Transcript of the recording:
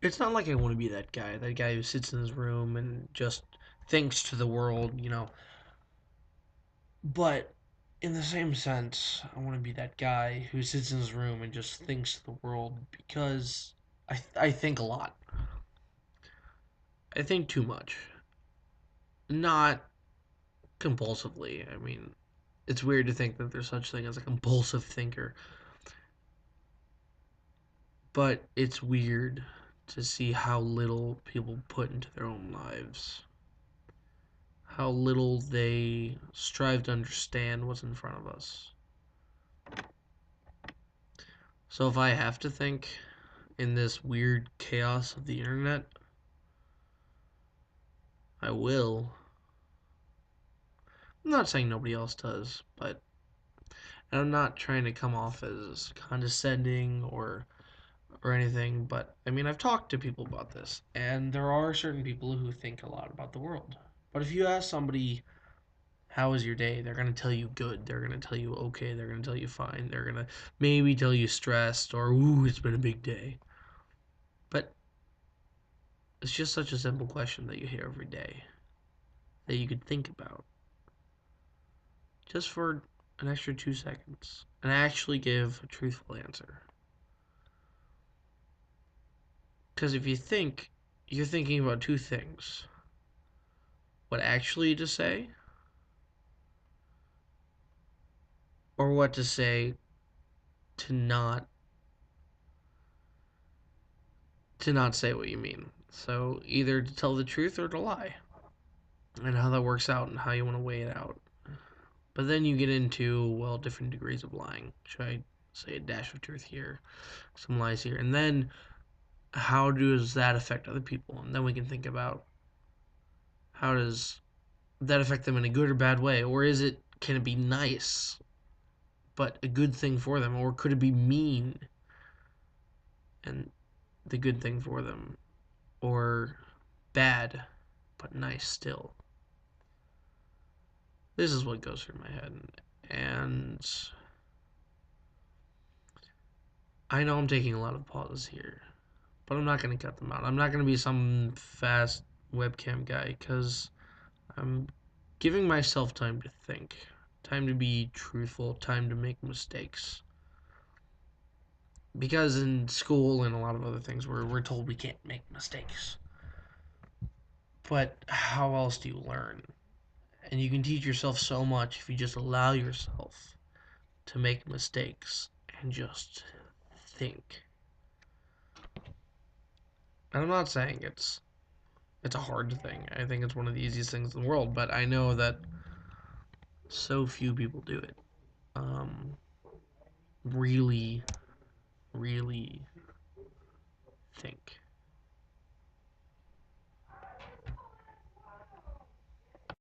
It's not like I want to be that guy who sits in his room and just thinks to the world, you know. But in the same sense, I want to be that guy who sits in his room and just thinks to the world because I think a lot. I think too much. Not compulsively. I mean, it's weird to think that there's such thing as a compulsive thinker, but it's weird to see how little people put into their own lives. How little they strive to understand what's in front of us. So if I have to think in this weird chaos of the internet, I will. I'm not saying nobody else does, but I'm not trying to come off as condescending or anything, but I mean, I've talked to people about this, and there are certain people who think a lot about the world. But if you ask somebody, how was your day? They're going to tell you good. They're going to tell you okay. They're going to tell you fine. They're going to maybe tell you stressed or, ooh, it's been a big day. But it's just such a simple question that you hear every day that you could think about just for an extra 2 seconds and actually give a truthful answer. Because if you think, you're thinking about two things: what actually to say, or what to say to not say what you mean. So either to tell the truth or to lie, and how that works out and how you want to weigh it out. But then you get into, well, different degrees of lying. Should I say a dash of truth here, some lies here, and then how does that affect other people? And then we can think about, how does that affect them in a good or bad way, or can it be nice but a good thing for them, or could it be mean and the good thing for them, or bad but nice still? This is what goes through my head, and I know I'm taking a lot of pauses here, but I'm not going to cut them out. I'm not going to be some fast webcam guy because I'm giving myself time to think, time to be truthful, time to make mistakes. Because in school and a lot of other things, we're told we can't make mistakes. But how else do you learn? And you can teach yourself so much if you just allow yourself to make mistakes and just think. And I'm not saying it's a hard thing. I think it's one of the easiest things in the world, but I know that so few people do it. Really, really.